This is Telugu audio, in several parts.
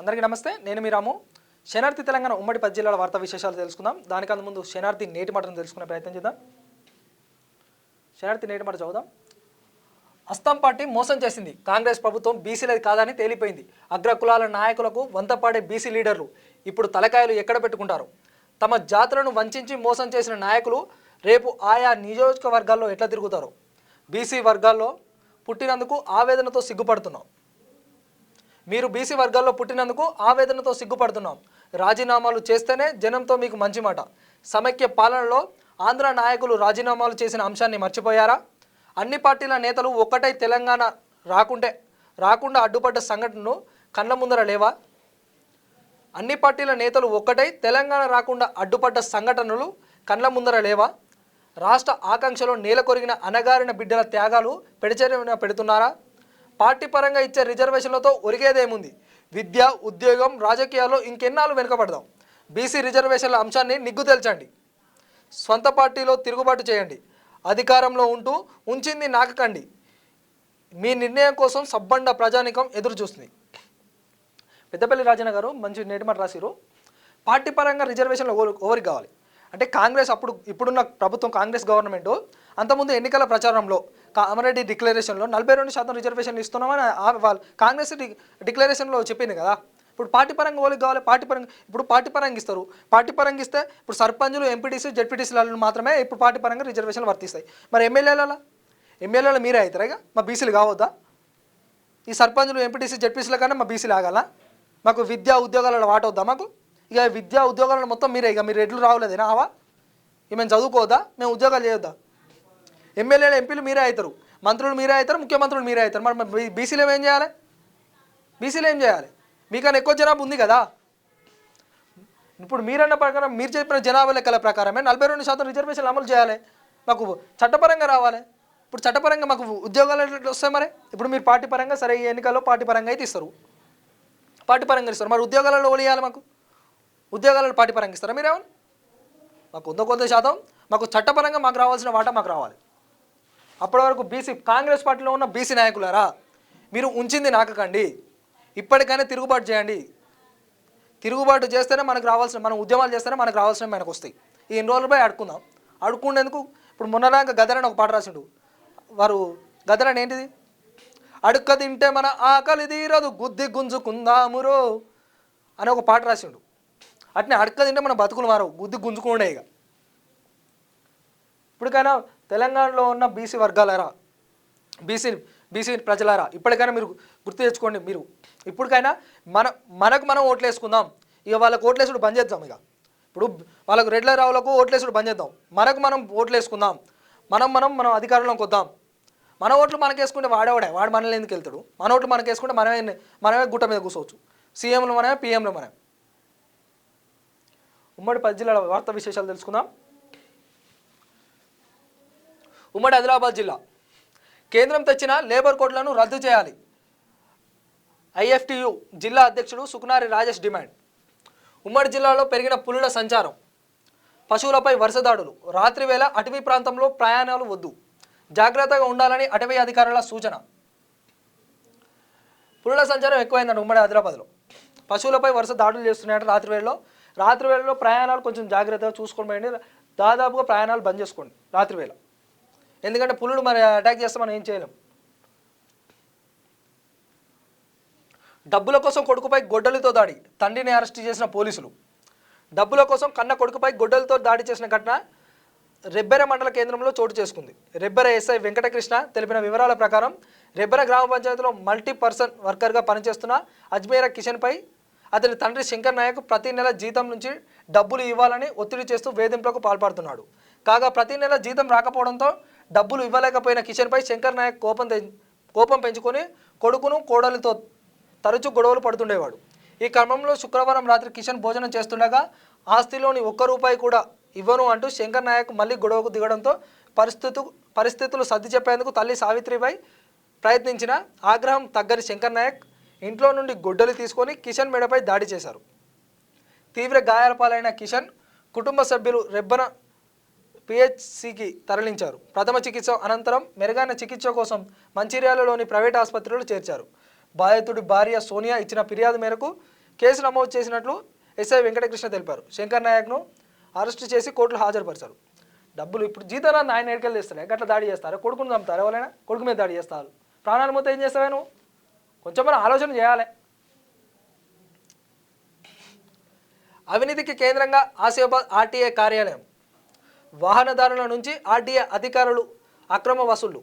అందరికీ నమస్తే, నేను మీ రాము. శనార్థి తెలంగాణ ఉమ్మడి 10 జిల్లాల వార్తా విశేషాలు తెలుసుకుందాం. దానికన్నా ముందు శనార్థి నేటి మాటను తెలుసుకునే ప్రయత్నం చేద్దాం. శనార్థి నేటి మాట చదువుదాం. అస్సాం పార్టీ మోసం చేసింది. కాంగ్రెస్ ప్రభుత్వం బీసీలది కాదని తేలిపోయింది. అగ్రకులాల నాయకులకు వంతపాడే బీసీ లీడర్లు ఇప్పుడు తలకాయలు ఎక్కడ పెట్టుకుంటారు? తమ జాతులను వంచి మోసం చేసిన నాయకులు రేపు ఆయా నియోజకవర్గాల్లో ఎట్లా తిరుగుతారు? బీసీ వర్గాల్లో పుట్టినందుకు ఆవేదనతో సిగ్గుపడుతున్నాం. మీరు బీసీ వర్గాల్లో పుట్టినందుకు ఆవేదనతో సిగ్గుపడుతున్నాం. రాజీనామాలు చేస్తేనే జనంతో మీకు మంచి మాట. సమైక్య పాలనలో ఆంధ్ర నాయకులు రాజీనామాలు చేసిన అంశాన్ని మర్చిపోయారా? అన్ని పార్టీల నేతలు ఒక్కటై తెలంగాణ రాకుండా అడ్డుపడ్డ సంఘటనను కళ్ళ ముందర లేవా? అన్ని పార్టీల నేతలు ఒక్కటై తెలంగాణ రాకుండా అడ్డుపడ్డ సంఘటనలు కళ్ళ ముందర లేవా? రాష్ట్ర ఆకాంక్షలో నేలకొరిగిన అనగారిన బిడ్డల త్యాగాలు పెడిచెరిన పెడుతున్నారా? పార్టీ పరంగా ఇచ్చే రిజర్వేషన్లతో ఒరిగేదేముంది? విద్య, ఉద్యోగం, రాజకీయాల్లో ఇంకెన్నాళ్ళు వెనుకబడదాం? బీసీ రిజర్వేషన్ల అంశాన్ని నిగ్గు తేల్చండి. స్వంత పార్టీలో తిరుగుబాటు చేయండి. అధికారంలో ఉంటూ ఉంచింది నాకకండి. మీ నిర్ణయం కోసం సబ్బండ ప్రజానికం ఎదురు చూస్తుంది. పెద్దపల్లి రాజన్న గారు మంచి నేటి మాట రాసిరు. పార్టీ పరంగా రిజర్వేషన్లు ఎవరికి కావాలి అంటే కాంగ్రెస్ ఇప్పుడున్న ప్రభుత్వం కాంగ్రెస్ గవర్నమెంట్ అంతకుముందు ఎన్నికల ప్రచారంలో కామారెడ్డి డిక్లరేషన్లో 42% రిజర్వేషన్లు ఇస్తున్నామని వాళ్ళు కాంగ్రెస్ డిక్లరేషన్లో చెప్పింది కదా. ఇప్పుడు పార్టీ పరంగా ఎవరికి కావాలి? పార్టీ పరంగా ఇస్తారు. పార్టీ పరంగా ఇస్తే ఇప్పుడు సర్పంచులు, ఎంపీటీసీ, జెడ్పీటీసీలను మాత్రమే ఇప్పుడు పార్టీ పరంగా రిజర్వేషన్లు వర్తిస్తాయి. మరి ఎమ్మెల్యేలు మీరే అవుతారా? ఇక మా బీసీలు కావద్దా? ఈ సర్పంచులు, ఎంపీటీసీ, జెడ్పీసీల కన్నా మా బీసీలు ఆగాల? మాకు విద్యా ఉద్యోగాలలో వాటవుద్దా? మాకు ఇక విద్యా ఉద్యోగాలను మొత్తం మీరే. ఇక మీరు ఎడ్లు రావలేదేనా? ఇక మేము చదువుకోవద్దా? మేము ఉద్యోగాలు చేయొద్దా? ఎమ్మెల్యేలు, ఎంపీలు మీరే అవుతారు, మంత్రులు మీరే అవుతారు, ముఖ్యమంత్రులు మీరే అవుతారు. మరి బీసీలు ఏం చేయాలి? బీసీలు ఏం చేయాలి? మీకన్నా ఎక్కువ జనాభా ఉంది కదా. ఇప్పుడు మీరన్న ప్రకారం, మీరు చెప్పిన జనాభా లెక్కల ప్రకారమే 42% రిజర్వేషన్లు అమలు చేయాలి. మాకు చట్టపరంగా రావాలి. ఇప్పుడు చట్టపరంగా మాకు ఉద్యోగాలు వస్తాయి. మరి ఇప్పుడు మీరు పార్టీ పరంగా సరే ఈ ఎన్నికల్లో పార్టీ పరంగా అయితే ఇస్తారు, పార్టీ పరంగా ఇస్తారు. మరి ఉద్యోగాలలో ఒలియాలి. మాకు ఉద్యోగాలను పార్టీ పరంగా ఇస్తారా మీరేమన్నా? మాకు కొంత శాతం మాకు చట్టపరంగా మాకు రావాల్సిన వాటా మాకు రావాలి. అప్పటి వరకు బీసీ కాంగ్రెస్ పార్టీలో ఉన్న బీసీ నాయకులారా, మీరు ఉంచింది నాకకండి. ఇప్పటికైనా తిరుగుబాటు చేయండి. తిరుగుబాటు చేస్తేనే మనకు రావాల్సిన, మనం ఉద్యమాలు చేస్తేనే మనకు రావాల్సినవి మనకు వస్తాయి. ఈ 2 రోజులపై అడుకుందాం. అడుక్కునేందుకు ఇప్పుడు మొన్నదాకా గదరని ఒక పాట రాసిండు. వారు గదరని ఏంటిది? అడుక్క తింటే మన ఆకలి తీరదు, గుద్ది గుంజుకుందామురో అని ఒక పాట రాసిండు. అట్నే అడుక్క తింటే మన బతుకులు మారవు, గుద్ది గుంజుకుండే. ఇక ఇప్పటికైనా తెలంగాణలో ఉన్న బీసీ వర్గాలారా, బీసీ ప్రజలారా, ఇప్పటికైనా మీరు గుర్తు తెచ్చుకోండి. మీరు ఇప్పటికైనా మనకు మనం ఓట్లు వేసుకుందాం. ఇక వాళ్ళకు ఓట్లేసుడు బంద్ చేద్దాం. ఇక ఇప్పుడు వాళ్ళకు రెడ్లరావులకు ఓట్లేసుడు బంద్ చేద్దాం. మనకు మనం ఓట్లు వేసుకుందాం. మనం అధికారంలోకి వద్దాం. మన ఓట్లు మనకు వేసుకుంటే వాడు మనల్ని ఎందుకు వెళ్తాడు? మన ఓట్లు మనకు వేసుకుంటే మనమే గుట్ట మీద కూర్చోవచ్చు. సీఎంలు మనమే, పీఎంలు మనమే. ఉమ్మడి 10 జిల్లాల వార్తా విశేషాలు తెలుసుకుందాం. ఉమ్మడి ఆదిలాబాద్ జిల్లా కేంద్రం తెచ్చిన లేబర్ కోడ్లను రద్దు చేయాలి. ఐఎఫ్టియు జిల్లా అధ్యక్షుడు సుకునారి రాజేష్ డిమాండ్. ఉమ్మడి జిల్లాలో పెరిగిన పులుల సంచారం, పశువులపై వరుస దాడులు, రాత్రి వేళ అటవీ ప్రాంతంలో ప్రయాణాలు వద్దు, జాగ్రత్తగా ఉండాలని అటవీ అధికారుల సూచన. పులుల సంచారం ఎక్కువైందండి ఉమ్మడి ఆదిలాబాద్లో. పశువులపై వరుస దాడులు చేస్తున్నాయంటే రాత్రి వేళలో ప్రయాణాలు కొంచెం జాగ్రత్తగా చూసుకోండి. దాదాపుగా ప్రయాణాలు బంద్ చేసుకోండి రాత్రి వేళ. ఎందుకంటే పులులు మరి అటాక్ చేస్తే మనం ఏం చేయలేం. డబ్బుల కోసం కొడుకుపై గొడ్డలితో దాడి, తండ్రిని అరెస్ట్ చేసిన పోలీసులు. డబ్బుల కోసం కన్న కొడుకుపై గొడ్డలితో దాడి చేసిన ఘటన రెబ్బెర మండల కేంద్రంలో చోటు చేసుకుంది. రెబ్బెర ఎస్ఐ వెంకటకృష్ణ తెలిపిన వివరాల ప్రకారం రెబ్బెర గ్రామ పంచాయతీలో మల్టీపర్సన్ వర్కర్గా పనిచేస్తున్న అజ్మేరా కిషన్పై అతని తండ్రి శంకర్ నాయక్ ప్రతి నెల జీతం నుంచి డబ్బులు ఇవ్వాలని ఒత్తిడి చేస్తూ వేధింపులకు పాల్పడుతున్నాడు. కాగా ప్రతి నెల జీతం రాకపోవడంతో డబ్బులు ఇవ్వలేకపోయిన కిషన్పై శంకర్ నాయక్ కోపం పెంచుకొని కొడుకును కోడలితో తరచూ గొడవలు పడుతుండేవాడు. ఈ క్రమంలో శుక్రవారం రాత్రి కిషన్ భోజనం చేస్తుండగా ఆస్తిలోని ₹1 కూడా ఇవ్వను అంటూ శంకర్ నాయక్ మళ్ళీ గొడవకు దిగడంతో పరిస్థితులు సర్ది చెప్పేందుకు తల్లి సావిత్రిపై ప్రయత్నించిన ఆగ్రహం తగ్గని శంకర్ నాయక్ ఇంట్లో నుండి గొడ్డలి తీసుకొని కిషన్ మెడపై దాడి చేశారు. తీవ్ర గాయాల పాలైన కిషన్ కుటుంబ సభ్యులు రెబ్బన పిహెచ్సికి తరలించారు. ప్రథమ చికిత్స అనంతరం మెరుగైన చికిత్స కోసం మంచిర్యాలలోని ప్రైవేట్ ఆసుపత్రిలో చేర్చారు. బాధితుడి భార్య సోనియా ఇచ్చిన ఫిర్యాదు మేరకు కేసు నమోదు చేసినట్లు ఎస్ఐ వెంకటకృష్ణ తెలిపారు. శంకర్ నాయక్ను అరెస్టు చేసి కోర్టులో హాజరుపరిచారు. డబ్బులు ఇప్పుడు జీతాన్ని ఆయన ఎడికలు తెస్తారే, గట్లా దాడి చేస్తారు, కొడుకుని చంపుతారు, ఎవరైనా కొడుకు మీద దాడి చేస్తారు. ప్రాణాలు మొత్తం ఏం చేస్తావే నువ్వు? కొంచెం మనం ఆలోచన చేయాలి. అవినీతికి కేంద్రంగా ఆసిఫాబాద్ ఆర్టీఏ కార్యాలయం, వాహనదారుల నుంచి ఆర్టీఏ అధికారులు అక్రమ వసూళ్లు.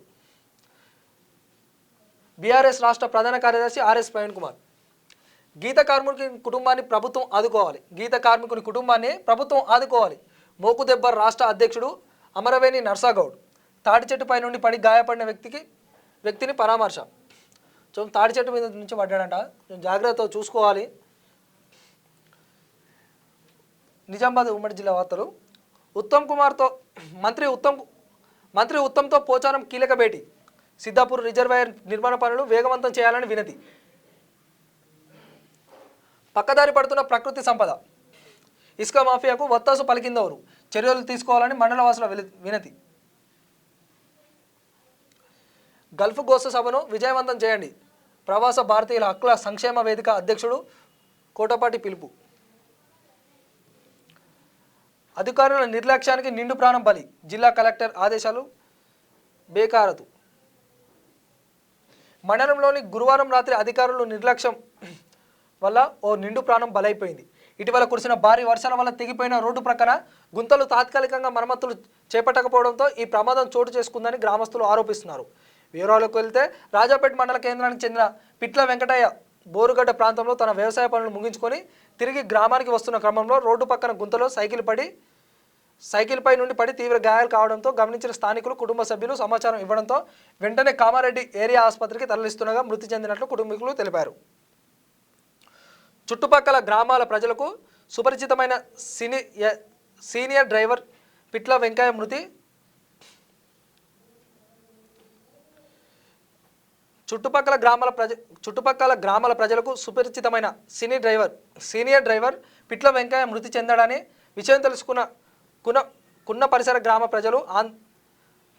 బీఆర్ఎస్ రాష్ట్ర ప్రధాన కార్యదర్శి ఆర్ఎస్ ప్రవీణ్ కుమార్. గీత కార్మికుని కుటుంబాన్ని ప్రభుత్వం ఆదుకోవాలి. మోకుదెబ్బ రాష్ట్ర అధ్యక్షుడు అమరవేణి నర్సాగౌడ్. తాటి చెట్టుపై నుండి పడి గాయపడిన వ్యక్తిని పరామర్శ. తాటి చెట్టు మీద నుంచి పడ్డాడంట, జాగ్రత్తగా చూసుకోవాలి. నిజామాబాద్ ఉమ్మడి జిల్లా వార్తలు. మంత్రి ఉత్తమ్తో పోచారం కీలక భేటీ. సిద్ధాపూర్ రిజర్వాయర్ నిర్మాణ పనులు వేగవంతం చేయాలని వినతి. పక్కదారి పడుతున్న ప్రకృతి సంపద. ఇసుక మాఫియాకు వత్తాసు పలికిందవరు. చర్యలు తీసుకోవాలని మండలవాసుల వినతి. గల్ఫ్ గోస్తు సభను విజయవంతం చేయండి. ప్రవాస భారతీయుల హక్కుల సంక్షేమ వేదిక అధ్యక్షుడు కోటపాటి పిలుపు. అధికారుల నిర్లక్ష్యానికి నిండు ప్రాణం బలి. జిల్లా కలెక్టర్ ఆదేశాలు బేఖారతు. మండలంలోని గురువారం రాత్రి అధికారులు నిర్లక్ష్యం వల్ల ఓ నిండు ప్రాణం బలైపోయింది. ఇటీవల కురిసిన భారీ వర్షాల వల్ల తెగిపోయిన రోడ్డు ప్రక్కన గుంతలు తాత్కాలికంగా మరమ్మతులు చేపట్టకపోవడంతో ఈ ప్రమాదం చోటు చేసుకుందని గ్రామస్తులు ఆరోపిస్తున్నారు. వివరాలకు వెళ్తే రాజాపేట మండల కేంద్రానికి చెందిన పిట్ల వెంకటయ్య బోరుగడ్డ ప్రాంతంలో తన వ్యవసాయ పనులు ముగించుకొని తిరిగి గ్రామానికి వస్తున్న క్రమంలో రోడ్డు పక్కన గుంతలో సైకిల్పై నుండి పడి తీవ్ర గాయాలు కావడంతో గమనించిన స్థానికులు, కుటుంబ సభ్యులు సమాచారం ఇవ్వడంతో వెంటనే కామారెడ్డి ఏరియా ఆసుపత్రికి తరలిస్తుండగా మృతి చెందినట్లు కుటుంబీకులు తెలిపారు. చుట్టుపక్కల గ్రామాల ప్రజలకు సుపరిచితమైన సీనియర్ డ్రైవర్ పిట్ల వెంకయ్య మృతి. చుట్టుపక్కల గ్రామాల ప్రజలకు సుపరిచితమైన సీనియర్ డ్రైవర్ పిట్ల వెంకయ్య మృతి చెందాడని విషయం తెలుసుకున్న పరిసర గ్రామ ప్రజలు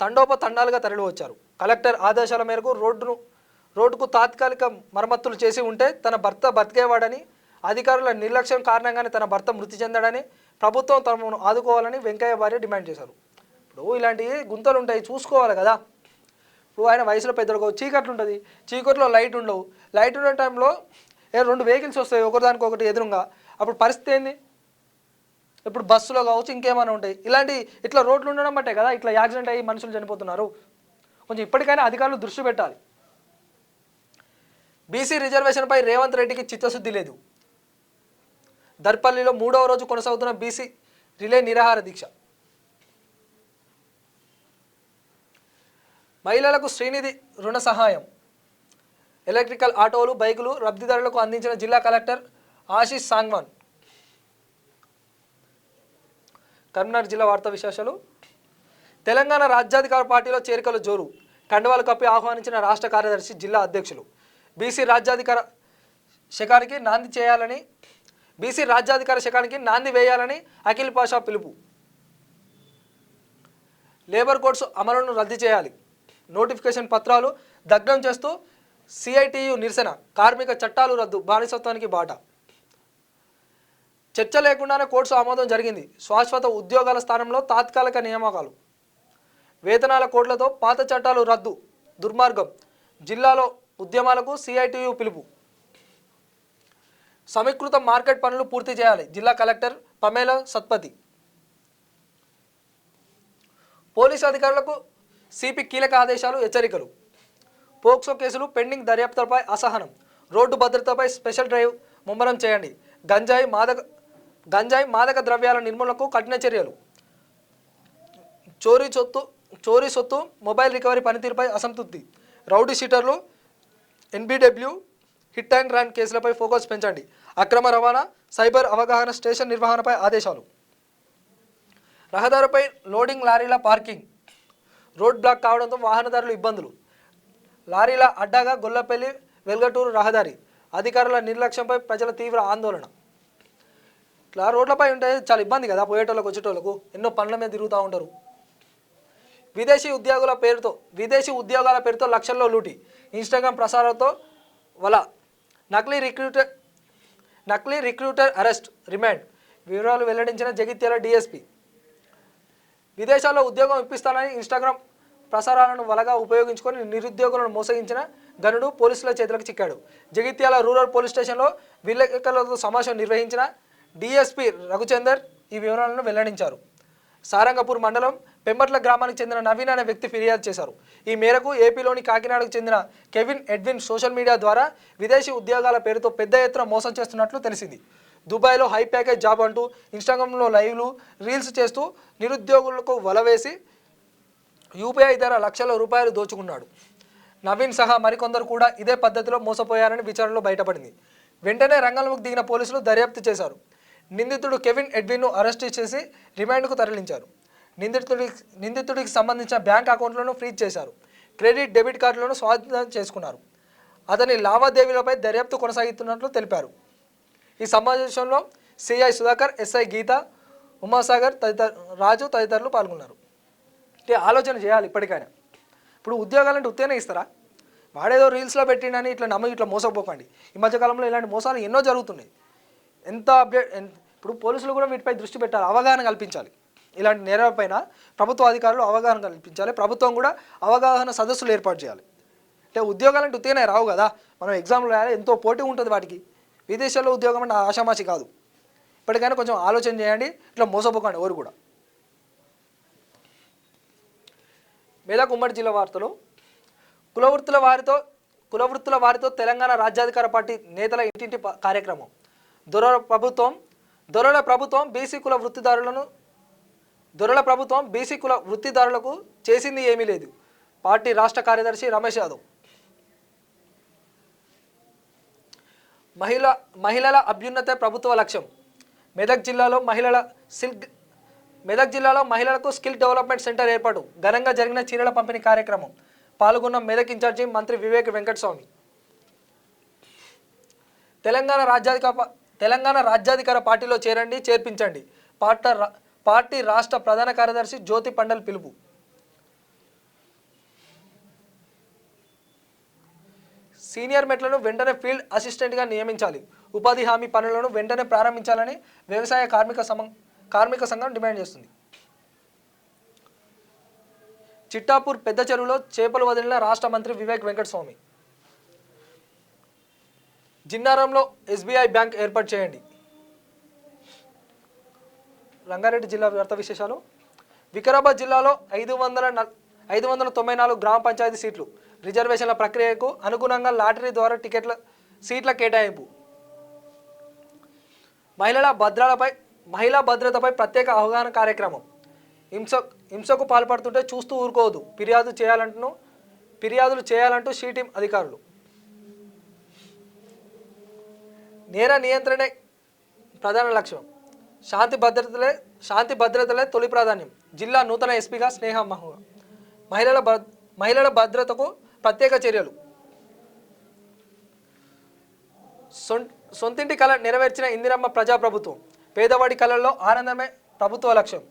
తండోపతండాలుగా తరలివచ్చారు. కలెక్టర్ ఆదేశాల మేరకు రోడ్డుకు తాత్కాలిక మరమ్మతులు చేసి ఉంటే తన భర్త బతికేవాడని, అధికారుల నిర్లక్ష్యం కారణంగానే తన భర్త మృతి చెందాడని, ప్రభుత్వం తమను ఆదుకోవాలని వెంకయ్య భార్య డిమాండ్ చేశారు. ఇప్పుడు ఇలాంటివి గుంతలు ఉంటాయి, చూసుకోవాలి కదా. ఇప్పుడు ఆయన వయసులో పెద్దగా చీకట్లు ఉంటుంది, చీకట్లో లైట్ ఉండవు. లైట్ ఉన్న టైంలో రెండు వెహికల్స్ వస్తాయి ఒకదానికి ఒకటి ఎదురుగా, అప్పుడు పరిస్థితి ఏంది? ఇప్పుడు బస్సులో కావచ్చు, ఇంకేమైనా ఉంటాయి. ఇట్లా రోడ్లు ఉండడం బట్టే కదా ఇట్లా యాక్సిడెంట్ అయ్యి మనుషులు చనిపోతున్నారు. కొంచెం ఇప్పటికైనా అధికారులు దృష్టి పెట్టాలి. బీసీ రిజర్వేషన్పై రేవంత్ రెడ్డికి చిత్తశుద్ధి లేదు. దర్పల్లిలో 3వ రోజు కొనసాగుతున్న బీసీ రిలే నిరాహార దీక్ష. మహిళలకు శ్రీనిధి రుణ సహాయం. ఎలక్ట్రికల్ ఆటోలు, బైకులు లబ్ధిదారులకు అందించిన జిల్లా కలెక్టర్ ఆశీష్ సాంగ్వాన్. కరీంనగర్ జిల్లా వార్తా విశేషాలు. తెలంగాణ రాజ్యాధికార పార్టీలో చేరికల జోరు. కండువాలు కప్పి ఆహ్వానించిన రాష్ట్ర కార్యదర్శి, జిల్లా అధ్యక్షులు. బీసీ రాజ్యాధికార శకానికి నాంది వేయాలని అఖిల్ పాషా పిలుపు. లేబర్ కోడ్స్ అమలును రద్దు చేయాలి. నోటిఫికేషన్ పత్రాలు దగ్ధం చేస్తూ సిఐటియు నిరసన. కార్మిక చట్టాలు రద్దు, బానిసత్వానికి బాట. చర్చ లేకుండానే కోర్సు ఆమోదం జరిగింది. శాశ్వత ఉద్యోగాల స్థానంలో తాత్కాలిక నియామకాలు. వేతనాల కోడ్లతో పాత చట్టాలు రద్దు, దుర్మార్గం. జిల్లాలో ఉద్యమాలకు సిఐటియు పిలుపు. సమీకృత మార్కెట్ పనులు పూర్తి చేయాలి. జిల్లా కలెక్టర్ పమేలా సత్పతి. పోలీసు అధికారులకు సిపి కీలక ఆదేశాలు, హెచ్చరికలు. పోక్సో కేసులు పెండింగ్, దర్యాప్తులపై అసహనం. రోడ్డు భద్రతపై స్పెషల్ డ్రైవ్ ముమ్మరం చేయండి. గంజాయి మాదక ద్రవ్యాల నిర్మూలనకు కఠిన చర్యలు. చోరీ సొత్తు మొబైల్ రికవరీ పనితీరుపై అసంతృప్తి. రౌడీ షీటర్లు, ఎన్బిడబ్ల్యూ హిట్ అండ్ రన్ కేసులపై ఫోకస్ పెంచండి. అక్రమ రవాణా, సైబర్ అవగాహన, స్టేషన్ నిర్వహణపై ఆదేశాలు. రహదారిపై లోడింగ్ లారీల పార్కింగ్. రోడ్ బ్లాక్ కావడంతో వాహనదారులు ఇబ్బందులు. లారీల అడ్డాగా గొల్లపల్లి వెల్గటూరు రహదారి. అధికారుల నిర్లక్ష్యంపై ప్రజల తీవ్ర ఆందోళన. ఇట్లా రోడ్లపై ఉంటే చాలా ఇబ్బంది కదా పోయేటోళ్ళకు, వచ్చేటోళ్ళకు. ఎన్నో పనుల మీద తిరుగుతూ ఉంటారు. విదేశీ ఉద్యోగాల పేరుతో లక్షల్లో లూటి. ఇన్స్టాగ్రామ్ ప్రసారాలతో నకిలీ నకిలీ రిక్రూటర్ అరెస్ట్ రిమాండ్ వివరాలు వెల్లడించిన జగిత్యాల డీఎస్పీ. విదేశాల్లో ఉద్యోగం ఇప్పిస్తానని ఇన్స్టాగ్రామ్ ప్రసారాలను వలగా ఉపయోగించుకొని నిరుద్యోగులను మోసగించిన గనుడు పోలీసుల చేతులకు చిక్కాడు. జగిత్యాల రూరల్ పోలీస్ స్టేషన్లో విలేకరులతో సమావేశం నిర్వహించిన డీఎస్పీ రఘుచందర్ ఈ వివరాలను వెల్లడించారు. సారంగపూర్ మండలం పెంబట్ల గ్రామానికి చెందిన నవీన్ అనే వ్యక్తి ఫిర్యాదు చేశారు. ఈ మేరకు ఏపీలోని కాకినాడకు చెందిన కెవిన్ ఎడ్విన్ సోషల్ మీడియా ద్వారా విదేశీ ఉద్యోగాల పేరుతో పెద్ద ఎత్తున మోసం చేస్తున్నట్లు తెలిసింది. దుబాయ్లో హై ప్యాకేజ్ జాబ్ అంటూ ఇన్స్టాగ్రామ్లో లైవ్లు రీల్స్ చేస్తూ నిరుద్యోగులకు వలవేసి యూపీఐ ధర లక్షల రూపాయలు దోచుకున్నాడు. నవీన్ సహా మరికొందరు కూడా ఇదే పద్ధతిలో మోసపోయారని విచారణలో బయటపడింది. వెంటనే రంగంలోకి దిగిన పోలీసులు దర్యాప్తు చేశారు. నిందితుడు కెవిన్ ఎడ్విన్ను అరెస్టు చేసి రిమాండ్కు తరలించారు. నిందితుడికి సంబంధించిన బ్యాంక్ అకౌంట్లను ఫ్రీజ్ చేశారు. క్రెడిట్ డెబిట్ కార్డులను స్వాధీనం చేసుకున్నారు. అతని లావాదేవీలపై దర్యాప్తు కొనసాగుతున్నట్లు తెలిపారు. ఈ సమావేశంలో సిఐ సుధాకర్, ఎస్ఐ గీత, ఉమాసాగర్ రాజు తదితరులు పాల్గొన్నారు. ఆలోచన చేయాలి ఇప్పటికైనా. ఇప్పుడు ఉద్యోగాలంటే ఉత్తేనే ఇస్తారా? వాడేదో రీల్స్లో పెట్టిండని ఇట్లా నమ్మి ఇట్లా మోసపోకండి. ఈ మధ్యకాలంలో ఇలాంటి మోసాలు ఎన్నో జరుగుతున్నాయి. ఇప్పుడు పోలీసులు కూడా వీటిపై దృష్టి పెట్టాలి, అవగాహన కల్పించాలి. ఇలాంటి నేరాలపైన ప్రభుత్వ అధికారులు అవగాహన కల్పించాలి. ప్రభుత్వం కూడా అవగాహన సదస్సులు ఏర్పాటు చేయాలి. అంటే ఉద్యోగాలంటే ఉత్తేనే రావు కదా, మనం ఎగ్జామ్లు రాయాలి, ఎంతో పోటీ ఉంటుంది వాటికి. విదేశాల్లో ఉద్యోగం అంటే ఆషామాషి కాదు. ఇప్పటికైనా కొంచెం ఆలోచన చేయండి, ఇట్లా మోసపోకండి ఎవరు కూడా. మెదక్ ఉమ్మడి జిల్లా వార్తలు. కులవృత్తుల వారితో తెలంగాణ రాజ్యాధికార పార్టీ నేతల ఇంటింటి కార్యక్రమం. దొరల ప్రభుత్వం బీసీ కుల వృత్తిదారులకు చేసింది ఏమీ లేదు. పార్టీ రాష్ట్ర కార్యదర్శి రమేష్ యాదవ్. మహిళల అభ్యున్నతే ప్రభుత్వ లక్ష్యం. మెదక్ జిల్లాలో మహిళలకు స్కిల్ డెవలప్మెంట్ సెంటర్ ఏర్పాటు. ఘనంగా జరిగిన చీరల పంపిణీ కార్యక్రమం. పాల్గొన్న మెదక్ ఇన్ఛార్జి మంత్రి వివేక్ వెంకటస్వామి. తెలంగాణ రాజ్యాధికార పార్టీలో చేరండి, చేర్పించండి. పార్టీ రాష్ట్ర ప్రధాన కార్యదర్శి జ్యోతి పండల్ పిలుపు. సీనియర్ మెట్లను వెంటనే ఫీల్డ్ అసిస్టెంట్గా నియమించాలి. ఉపాధి హామీ పనులను వెంటనే ప్రారంభించాలని వ్యవసాయ కార్మిక సంఘం డిమాండ్ చేస్తుంది. చిట్టాపూర్ పెద్ద చెరువులో చేపలు వదిలిన రాష్ట్ర మంత్రి వివేక్ వెంకటస్వామి. జిన్నారంలో ఎస్బీఐ బ్యాంక్ ఏర్పాటు చేయండి. రంగారెడ్డి జిల్లా వార్తా విశేషాలు. వికారాబాద్ జిల్లాలో 594 గ్రామ పంచాయతీ సీట్లు. రిజర్వేషన్ల ప్రక్రియకు అనుగుణంగా లాటరీ ద్వారా సీట్ల కేటాయింపు. మహిళా భద్రతపై ప్రత్యేక అవగాహన కార్యక్రమం. హింసకు పాల్పడుతుంటే చూస్తూ ఊరుకోవద్దు, ఫిర్యాదులు చేయాలంటూ షీ టీం అధికారులు. నేర నియంత్రణే ప్రధాన లక్ష్యం. శాంతి భద్రతలే తొలి ప్రాధాన్యం. జిల్లా నూతన ఎస్పీగా స్నేహ మహువా. మహిళల భద్రతకు ప్రత్యేక చర్యలు. సొంతింటి కళ నెరవేర్చిన ఇందిరమ్మ ప్రజాప్రభుత్వం. పేదవాడి కళల్లో ఆనందమే ప్రభుత్వ లక్ష్యం.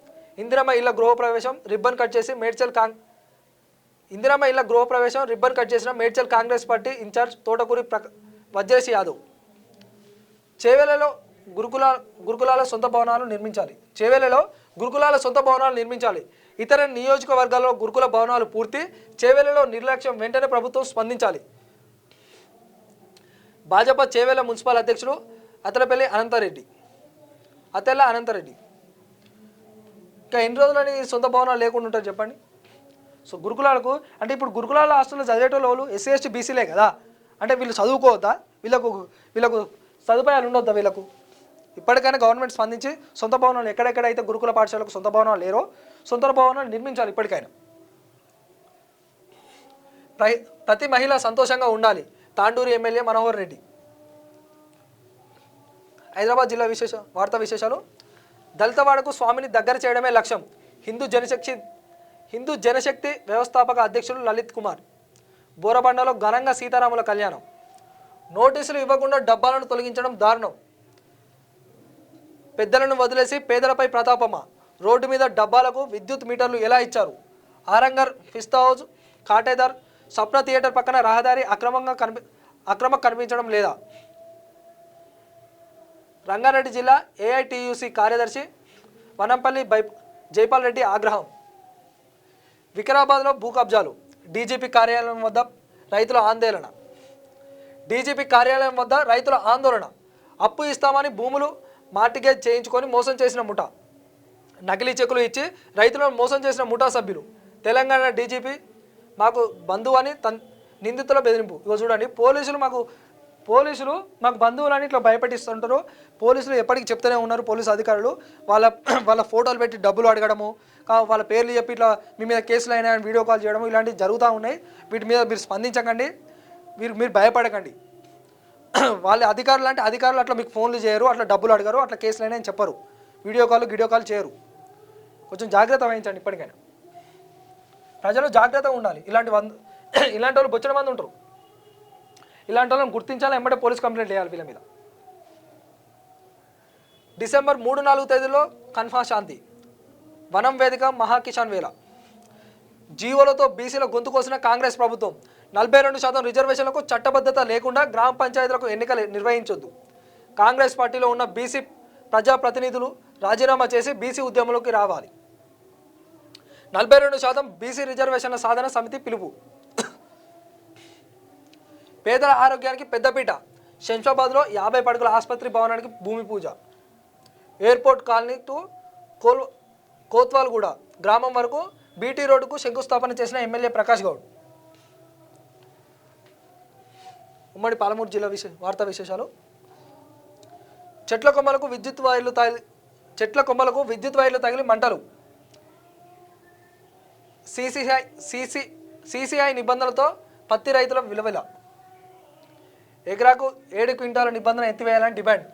ఇందిరమ్మ ఇళ్ల గృహప్రవేశం రిబ్బన్ కట్ చేసిన మేడ్చల్ కాంగ్రెస్ పార్టీ ఇన్ఛార్జ్ తోటకూరి వజ్రేశ్ యాదవ్. చేవెలలో గురుకులాల సొంత భవనాలు నిర్మించాలి. ఇతర నియోజకవర్గాల్లో గురుకుల భవనాలు పూర్తి. చేవెలలో నిర్లక్ష్యం వెంటనే ప్రభుత్వం స్పందించాలి. భాజపా చేవెల మున్సిపల్ అధ్యక్షుడు అతలపల్లి అనంతరెడ్డి. ఇంకా ఎన్ని రోజులని సొంత భవనాలు లేకుండా ఉంటారు చెప్పండి. సో గురుకులాలకు అంటే ఇప్పుడు గురుకులాల హాస్టల్లో చదివేటోళ్ళు ఎస్సీ ఎస్టీ బీసీలే కదా, అంటే వీళ్ళు చదువుకోవద్దా? వీళ్ళకు సదుపాయాలు ఉండొద్దా? వీళ్ళకు ఇప్పటికైనా గవర్నమెంట్ స్పందించి సొంత భవనాలు ఎక్కడెక్కడైతే గురుకుల పాఠశాలకు సొంత భవనాలు లేరో సొంత భవనాలు నిర్మించాలి. ఇప్పటికైనా ప్రతి మహిళ సంతోషంగా ఉండాలి. తాండూరు ఎమ్మెల్యే మనోహర్ రెడ్డి. హైదరాబాద్ జిల్లా వార్తా విశేషాలు. దళితవాడకు స్వామిని దగ్గర చేయడమే లక్ష్యం. హిందూ జనశక్తి వ్యవస్థాపక అధ్యక్షులు లలిత్ కుమార్. బోరబండలో ఘనంగా సీతారాముల కళ్యాణం. నోటీసులు ఇవ్వకుండా డబ్బాలను తొలగించడం దారుణం. పెద్దలను వదిలేసి పేదలపై ప్రతాపమా. రోడ్డు మీద డబ్బాలకు విద్యుత్ మీటర్లు ఎలా ఇచ్చారు? ఆరంగర్, పిస్తా హౌజ్, కాటేదార్, స్వప్న థియేటర్ పక్కన రహదారి అక్రమ కనిపించడం లేదా? రంగారెడ్డి జిల్లా ఏఐటియుసి కార్యదర్శి వనంపల్లి జైపాల్ రెడ్డి ఆగ్రహం. వికారాబాద్లో భూ కబ్జాలు, డీజీపీ కార్యాలయం వద్ద రైతుల ఆందోళన. డీజీపీ కార్యాలయం వద్ద రైతుల ఆందోళన. అప్పు ఇస్తామని భూములు మార్టిగేజ్ చేయించుకొని మోసం చేసిన ముఠా. నకిలీ చెక్కులు ఇచ్చి రైతులను మోసం చేసిన ముఠా సభ్యులు. తెలంగాణ డీజీపీ మాకు బంధువు అని నిందితుల బెదిరింపు. ఇగో చూడండి, పోలీసులు మాకు బంధువులని ఇట్లా భయపెట్టిస్తుంటారు. పోలీసులు ఎప్పటికీ చెప్తూనే ఉన్నారు. పోలీసు అధికారులు వాళ్ళ ఫోటోలు పెట్టి డబ్బులు అడగడము, వాళ్ళ పేర్లు చెప్పి ఇట్లా మీ మీద కేసులు అయినా వీడియో కాల్ చేయడము ఇలాంటివి జరుగుతూ ఉన్నాయి. వీటి మీద మీరు స్పందించకండి, మీరు భయపడకండి. వాళ్ళ అధికారులు అట్లా మీకు ఫోన్లు చేయరు, అట్లా డబ్బులు అడగరు, అట్లా కేసులు అయినా అని చెప్పరు. వీడియో కాల్ చేయరు. కొంచెం జాగ్రత్త వహించండి. ఇప్పటికైనా ప్రజలు జాగ్రత్తగా ఉండాలి. ఇలాంటి వాళ్ళు బొచ్చడ మంది ఉంటారు. ఇలాంటి వాళ్ళని గుర్తించాలి, వెంబడే పోలీస్ కంప్లైంట్ చేయాలి వీళ్ళ మీద. డిసెంబర్ 3-4 తేదీలో కన్ఫా శాంతి. వనం వేదిక మహాకిషాన్ వేల. జీవోలతో బీసీల గొంతు కోసిన కాంగ్రెస్ ప్రభుత్వం. 42% రిజర్వేషన్లకు చట్టబద్ధత లేకుండా గ్రామ పంచాయతీలకు ఎన్నికలు నిర్వహించొద్దు. కాంగ్రెస్ పార్టీలో ఉన్న బీసీ ప్రజాప్రతినిధులు రాజీనామా చేసి బీసీ ఉద్యమంలోకి రావాలి. 42% బీసీ రిజర్వేషన్ల సాధన సమితి పిలుపు. పేదల ఆరోగ్యానికి పెద్దపీట. శంషాబాద్లో 50 పడకల ఆసుపత్రి భవనానికి భూమి పూజ. ఎయిర్పోర్ట్ కాలనీ టు కోత్వాల్గూడ గ్రామం వరకు బీటీ రోడ్డుకు శంకుస్థాపన చేసిన ఎమ్మెల్యే ప్రకాష్ గౌడ్. ఉమ్మడి పాలమూరు జిల్లా వార్తా విశేషాలు. చెట్ల కొమ్మలకు విద్యుత్ వైర్లు తగిలి మంటలు. సిసిఐ నిబంధనలతో పత్తి రైతుల విలువల. ఎకరాకు 7 క్వింటాల నిబంధన ఎత్తివేయాలని డిమాండ్.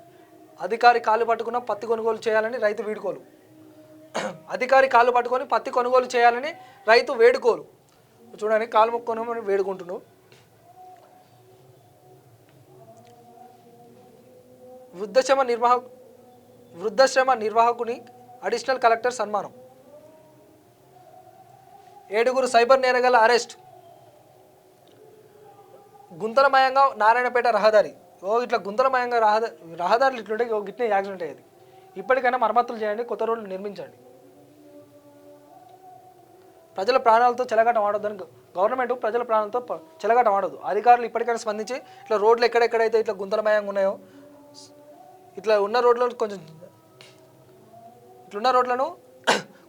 అధికారి కాళ్ళు పట్టుకున్న పత్తి కొనుగోలు చేయాలని రైతు వీడుకోలు. అధికారి కాళ్ళు పట్టుకొని పత్తి కొనుగోలు చేయాలని రైతు వేడుకోలు. చూడండి, కాలు మొక్కుకొని వేడుకుంటున్నావు. వృద్ధశ్రమ నిర్వాహకుని అడిషనల్ కలెక్టర్ సన్మానం. 7 సైబర్ నేరగాళ్ల అరెస్ట్. గుంతలమయంగా నారాయణపేట రహదారి. ఇట్లా గుంతలమయంగా రహదారులు ఇట్లుంటే గిట్నే యాక్సిడెంట్ అయ్యేది. ఇప్పటికైనా మరమ్మతులు చేయండి, కొత్త రోడ్లు నిర్మించండి. ప్రజల ప్రాణాలతో చెలగాటం ఆడొద్దని గవర్నమెంట్ ప్రజల ప్రాణాలతో చెలగాటం ఆడొద్దు. అధికారులు ఇప్పటికైనా స్పందించి ఇట్లా రోడ్లు ఎక్కడెక్కడైతే ఇట్లా గుంతలమయంగా ఉన్నాయో ఇట్లా ఉన్న రోడ్లను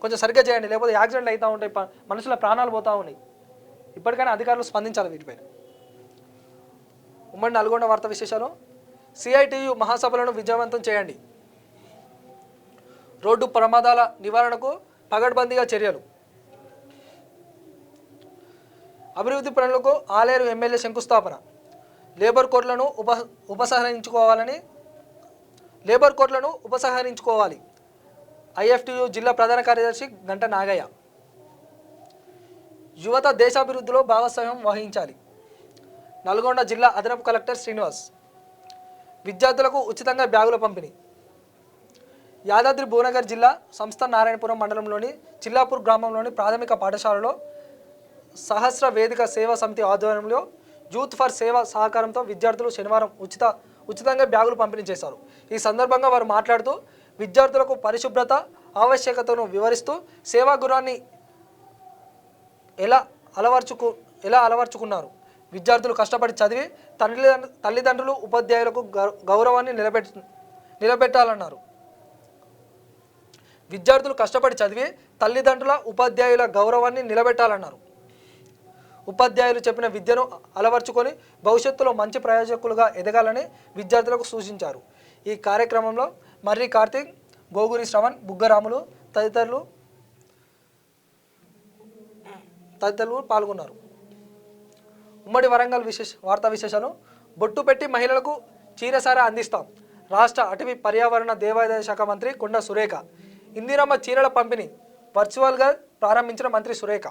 కొంచెం సరిగ్గా చేయండి, లేకపోతే యాక్సిడెంట్లు అవుతూ ఉంటాయి, మనుషుల ప్రాణాలు పోతూ ఉన్నాయి. ఇప్పటికైనా అధికారులు స్పందించాలి వీటిపైన. ఉమ్మడి నల్గొండ వార్తా విశేషాలు. సిఐటియు మహాసభలను విజయవంతం చేయండి. రోడ్డు ప్రమాదాల నివారణకు పగడ్బందీగా చర్యలు. అభివృద్ధి పనులకు ఆలేరు ఎమ్మెల్యే శంకుస్థాపన. లేబర్ కోడ్లను ఉపసంహరించుకోవాలి. ఐఎఫ్టియు జిల్లా ప్రధాన కార్యదర్శి గంట నాగయ్య. యువత దేశాభివృద్ధిలో భాగస్వామ్యం వహించాలి. నల్గొండ జిల్లా అదనపు కలెక్టర్ శ్రీనివాస్. విద్యార్థులకు ఉచితంగా బ్యాగుల పంపిణీ. యాదాద్రి భువనగర్ జిల్లా సంస్థ నారాయణపురం మండలంలోని చిల్లాపూర్ గ్రామంలోని ప్రాథమిక పాఠశాలలో సహస్ర వేదిక సేవా సమితి ఆధ్వర్యంలో యూత్ ఫర్ సేవ సహకారంతో విద్యార్థులు శనివారం ఉచితంగా బ్యాగులు పంపిణీ చేశారు. ఈ సందర్భంగా వారు మాట్లాడుతూ విద్యార్థులకు పరిశుభ్రత ఆవశ్యకతను వివరిస్తూ సేవా గురాన్ని ఎలా అలవర్చుకున్నారు. విద్యార్థులు కష్టపడి చదివి తల్లిదండ్రులు ఉపాధ్యాయులకు గౌరవాన్ని నిలబెట్టాలన్నారు. విద్యార్థులు కష్టపడి చదివి తల్లిదండ్రుల ఉపాధ్యాయుల గౌరవాన్ని నిలబెట్టాలన్నారు. ఉపాధ్యాయులు చెప్పిన విద్యను అలవర్చుకొని భవిష్యత్తులో మంచి ప్రయోజకులుగా ఎదగాలని విద్యార్థులకు సూచించారు. ఈ కార్యక్రమంలో మర్రి కార్తీక్, గోగురి శ్రవణ్, బుగ్గరాములు తదితరులు పాల్గొన్నారు. ఉమ్మడి వరంగల్ వార్తా విశేషాలు. బొట్టు పెట్టి మహిళలకు చీరసార అందిస్తాం. రాష్ట్ర అటవీ పర్యావరణ దేవాదాయ శాఖ మంత్రి కొండ సురేఖ. ఇందిరమ్మ చీరల పంపిణీ వర్చువల్గా ప్రారంభించిన మంత్రి సురేఖ.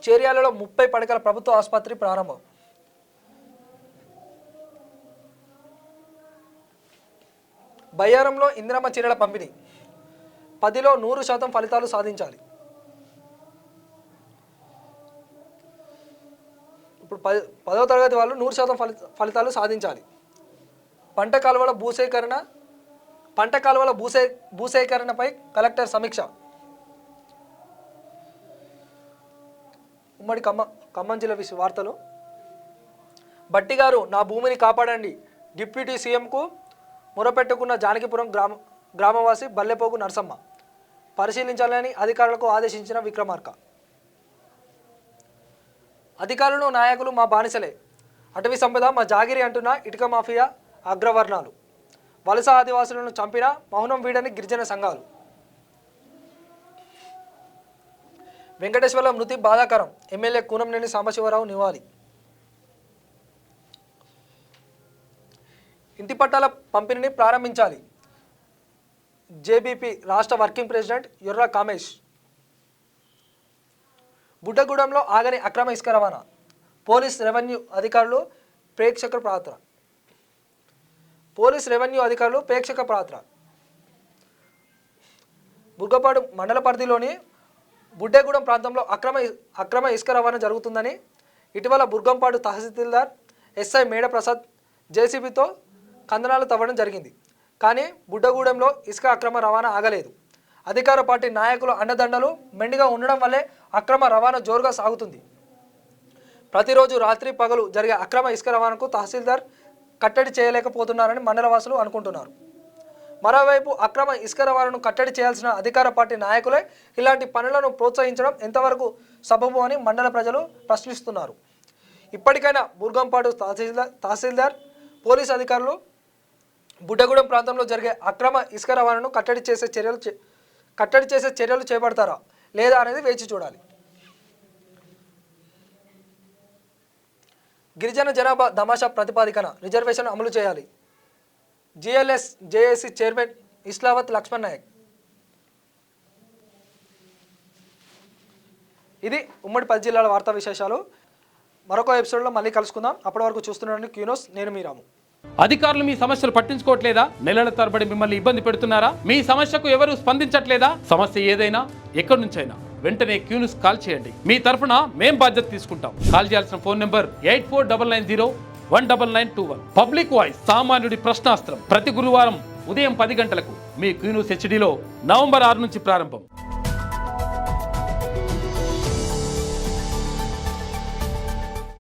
చేర్యాలలో 30 పడకల ప్రభుత్వ ఆసుపత్రి ప్రారంభం. బయ్యారంలో ఇందిరమ్మ చీరల పంపిణీ. 10లో 100% ఫలితాలు సాధించాలి. ఇప్పుడు 10వ తరగతి వాళ్ళు 100% ఫలితాలు సాధించాలి. పంట కాలువల భూసేకరణపై కలెక్టర్ సమీక్ష. ఉమ్మడి ఖమ్మం జిల్లా వార్తలు. బట్టి గారు నా భూమిని కాపాడండి, డిప్యూటీ సీఎంకు మొరపెట్టుకున్న జానకిపురం గ్రామవాసి బల్లెపోగు నరసమ్మ. పరిశీలించాలని అధికారులకు ఆదేశించిన విక్రమార్క. అధికారులు నాయకులు మా బానిసలే, అటవీ సంపద మా జాగిరి అంటున్న ఇటుక మాఫియా అగ్రవర్ణాలు. వలస ఆదివాసులను చంపిన మౌనం వీడని గిరిజన సంఘాలు. వెంకటేశ్వర్ల మృతి బాధాకరం, ఎమ్మెల్యే కూనంనేని సాంబశివరావు నివాళి. ఇంటి పట్టాల పంపిణీని ప్రారంభించాలి, జేబీపీ రాష్ట్ర వర్కింగ్ ప్రెసిడెంట్ యొర్రా కామేష్. బుడ్డగూడెంలో ఆగని అక్రమ ఇసుక రవాణా, పోలీస్ రెవెన్యూ అధికారులు ప్రేక్షక పాత్ర. బుర్గపాడు మండల పరిధిలోని బుడ్డగూడెం ప్రాంతంలో అక్రమ ఇసుక రవాణా జరుగుతుందని ఇటీవల బుర్గంపాడు తహసీల్దార్ ఎస్ఐ మేడ ప్రసాద్ జేసీబీతో కందనాలు తవ్వడం జరిగింది. కానీ బుడ్డగూడెంలో ఇసుక అక్రమ రవాణా ఆగలేదు. అధికార పార్టీ నాయకులు అండదండలు మెండుగా ఉండడం వల్లే అక్రమ రవాణా జోరుగా సాగుతుంది. ప్రతిరోజు రాత్రి పగలు జరిగే అక్రమ ఇసుక రవాణాకు తహసీల్దార్ కట్టడి చేయలేకపోతున్నారని మండలవాసులు అనుకుంటున్నారు. మరోవైపు అక్రమ ఇసుక రవాణాను కట్టడి చేయాల్సిన అధికార పార్టీ నాయకులే ఇలాంటి పనులను ప్రోత్సహించడం ఎంతవరకు సబబు అని మండల ప్రజలు ప్రశ్నిస్తున్నారు. ఇప్పటికైనా బుర్గంపాడు తహసీల్దార్ పోలీస్ అధికారులు బుడ్డగూడెం ప్రాంతంలో జరిగే అక్రమ ఇసుక రవాణాను కట్టడి చేసే చర్యలు చేపడతారా లేదా అనేది వేచి చూడాలి. గిరిజన జనాభా తమాషా ప్రతిపాదికన రిజర్వేషన్ అమలు చేయాలి, GLS JAC chairman Islavath Lakshman Naik. ఇది ఉమ్మడి 10 జిల్లాల వార్తా విశేషాలు. మరొక ఎపిసోడ్లో మళ్ళీ కలుసుకుందాం. అప్పటి వరకు చూస్తున్నాను క్యూనోస్, నేను మీ రాము. అధికారులు మీ సమస్యలు పట్టించుకోవట్లేదా? నెలల తరబడి మిమ్మల్ని ఇబ్బంది పెడుతున్నారా? మీ సమస్యకు ఎవరు స్పందించట్లేదా? సమస్య ఏదైనా ఎక్కడి నుంచైనా వెంటనే క్యూన్యూస్ కాల్ చేయండి. మీ తరఫున మేం బాధ్యత తీసుకుంటాం. కాల్ చేయాల్సిన ఫోన్ నెంబర్ 8499019921. పబ్లిక్ వాయిస్, సామాన్యుడి ప్రశ్నాస్త్రం. ప్రతి గురువారం ఉదయం 10 గంటలకు మీ క్యూన్యూస్ హెచ్డీలో నవంబర్ 6 నుంచి ప్రారంభం.